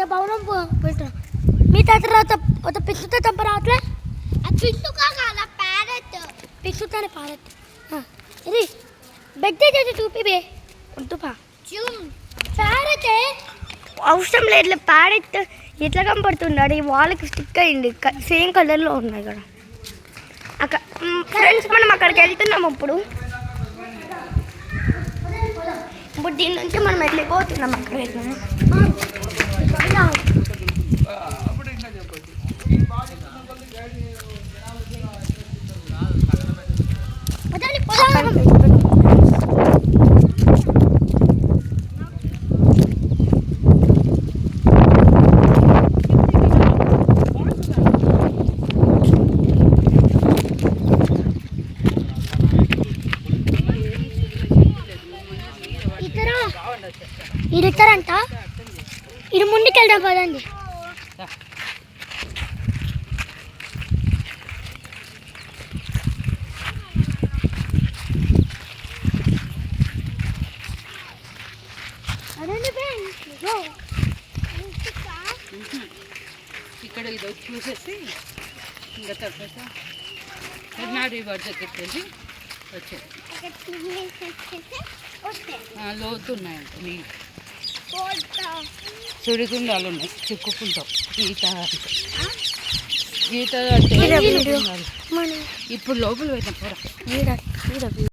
భవనం పెట్టిన మీ తర్వాత ఒక పిచ్చుతో తప్ప రావట్లే పిచ్చుకా కాదా ప్యారెట్ పిచ్చుతానే ప్యారెట్ ఇది బెడ్ చేసి చూపివే ఉంటుపా ప్యారెట్ అవసరం లేదు ప్యారెట్ ఎట్లా కనపడుతున్నాడు ఈ వాళ్ళకి స్టిక్ అయింది సేమ్ కలర్లో ఉన్నాయి కదా అక్కడ ఫ్రెండ్స్ మనం అక్కడికి వెళ్తున్నాం ఇప్పుడు దీని నుంచి మనం వెళ్ళిపోతున్నాం అక్కడ ఇడతారంట ఇది ముందుకెళ్దాం పదండి ఇక్కడ ఇది చూసేసి ఇంకా తర్వాత కర్ణాటక వాటి దగ్గరికి వెళ్ళి వచ్చేది లోతున్నాయంట నీళ్ళు సుడిగుండాలు ఉన్నాయి చిక్కుకుంటాం గీత అంటే ఇప్పుడు లోపల పోయిన